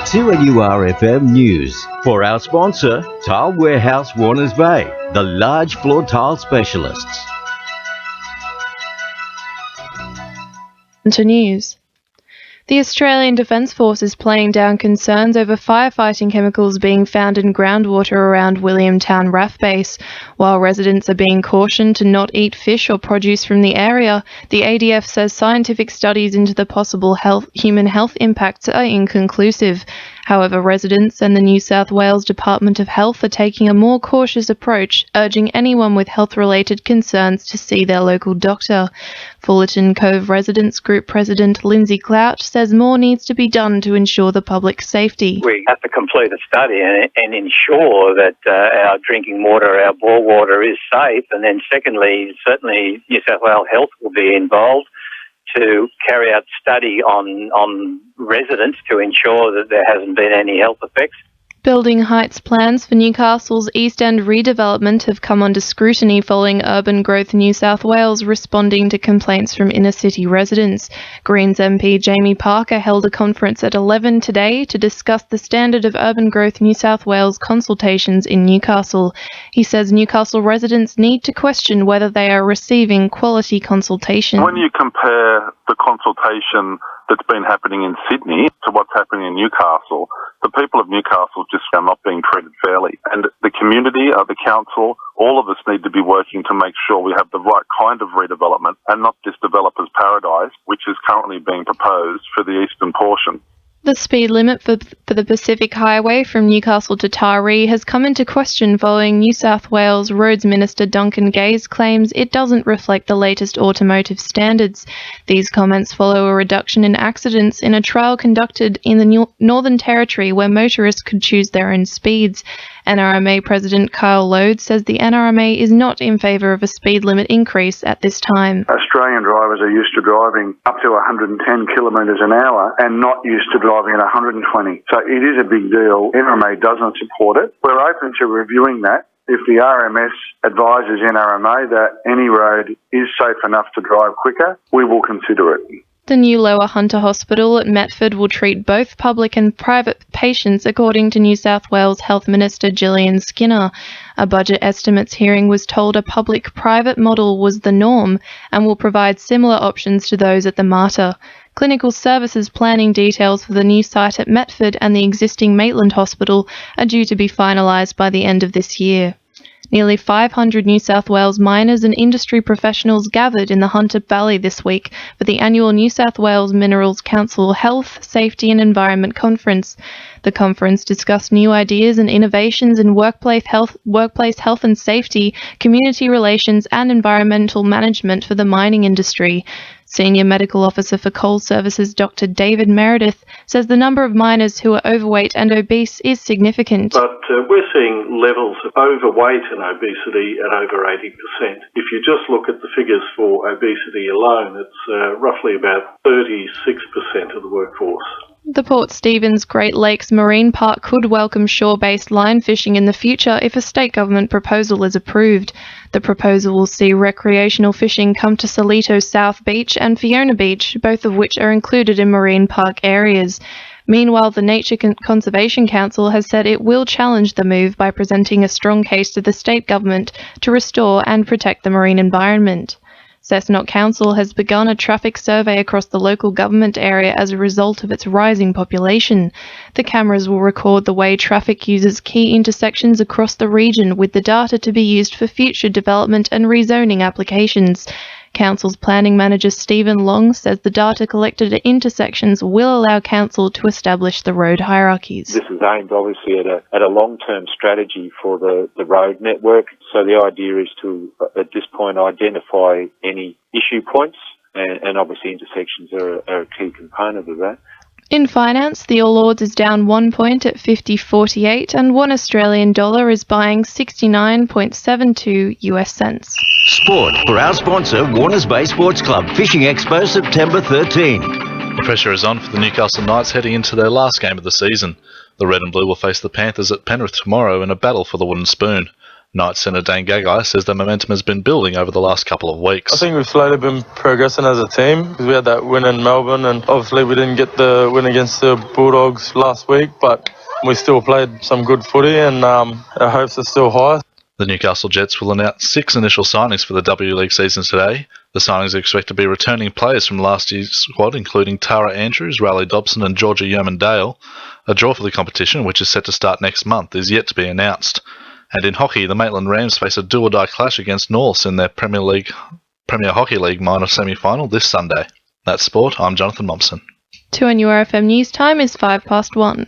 2NURFM News. For our sponsor, Tile Warehouse Warners Bay, the large floor tile specialists. To news. The Australian Defence Force is playing down concerns over firefighting chemicals being found in groundwater around Williamtown RAF base. While residents are being cautioned to not eat fish or produce from the area, the ADF says scientific studies into the possible human health impacts are inconclusive. However, residents and the New South Wales Department of Health are taking a more cautious approach, urging anyone with health-related concerns to see their local doctor. Fullerton Cove Residents Group President Lindsay Clouch says more needs to be done to ensure the public's safety. We have to complete a study and ensure that our drinking water, our bore water is safe. And then secondly, certainly New South Wales Health will be involved to carry out study on residents to ensure that there hasn't been any health effects. Building Heights plans for Newcastle's East End redevelopment have come under scrutiny following Urban Growth New South Wales responding to complaints from inner-city residents. Greens MP Jamie Parker held a conference at 11 today to discuss the standard of Urban Growth New South Wales consultations in Newcastle. He says Newcastle residents need to question whether they are receiving quality consultation. When you compare the consultation that's been happening in Sydney to what's happening in Newcastle, the people of Newcastle just are not being treated fairly. And the community, the council, all of us need to be working to make sure we have the right kind of redevelopment and not this developer's paradise, which is currently being proposed for the eastern portion. The speed limit for the Pacific Highway from Newcastle to Taree has come into question following New South Wales Roads Minister Duncan Gay's claims it doesn't reflect the latest automotive standards. These comments follow a reduction in accidents in a trial conducted in the Northern Territory where motorists could choose their own speeds. NRMA President Kyle Loade says the NRMA is not in favour of a speed limit increase at this time. Australian drivers are used to driving up to 110 kilometres an hour and not used to driving at 120. So it is a big deal. NRMA doesn't support it. We're open to reviewing that. If the RMS advises NRMA that any road is safe enough to drive quicker, we will consider it. The new Lower Hunter Hospital at Metford will treat both public and private patients, according to New South Wales Health Minister Gillian Skinner. A budget estimates hearing was told a public-private model was the norm and will provide similar options to those at the Mater. Clinical services planning details for the new site at Metford and the existing Maitland Hospital are due to be finalised by the end of this year. Nearly 500 New South Wales miners and industry professionals gathered in the Hunter Valley this week for the annual New South Wales Minerals Council Health, Safety and Environment Conference. The conference discussed new ideas and innovations in workplace health and safety, community relations and environmental management for the mining industry. Senior Medical Officer for Coal Services Dr. David Meredith says the number of miners who are overweight and obese is significant. But we're seeing levels of overweight and obesity at over 80%. If you just look at the figures for obesity alone, it's roughly about 36% of the workforce. The Port Stephens Great Lakes Marine Park could welcome shore-based line fishing in the future if a state government proposal is approved. The proposal will see recreational fishing come to Solito South Beach and Fiona Beach, both of which are included in marine park areas. Meanwhile, the Nature Conservation Council has said it will challenge the move by presenting a strong case to the state government to restore and protect the marine environment. Cessnock Council has begun a traffic survey across the local government area as a result of its rising population. The cameras will record the way traffic uses key intersections across the region, with the data to be used for future development and rezoning applications. Council's planning manager Stephen Long says the data collected at intersections will allow Council to establish the road hierarchies. This is aimed obviously at a long-term strategy for the road network. So the idea is to, at this point, identify any issue points, and obviously intersections are a key component of that. In finance, the All Ords is down 1 point at 50.48 and $1 Australian dollar is buying 69.72 US cents. Sport for our sponsor, Warners Bay Sports Club Fishing Expo, September 13. The pressure is on for the Newcastle Knights heading into their last game of the season. The Red and Blue will face the Panthers at Penrith tomorrow in a battle for the wooden spoon. Knights centre Dane Gagai says their momentum has been building over the last couple of weeks. I think we've slowly been progressing as a team because we had that win in Melbourne, and obviously we didn't get the win against the Bulldogs last week, but we still played some good footy, and our hopes are still high. The Newcastle Jets will announce 6 initial signings for the W League season today. The signings are expected to be returning players from last year's squad, including Tara Andrews, Riley Dobson and Georgia Yeoman-Dale. A draw for the competition, which is set to start next month, is yet to be announced. And in hockey, the Maitland Rams face a do-or-die clash against Norths in their Premier Hockey League minor semi-final this Sunday. That's sport. I'm Jonathan Mompson. 2NURFM News Time is 1:05.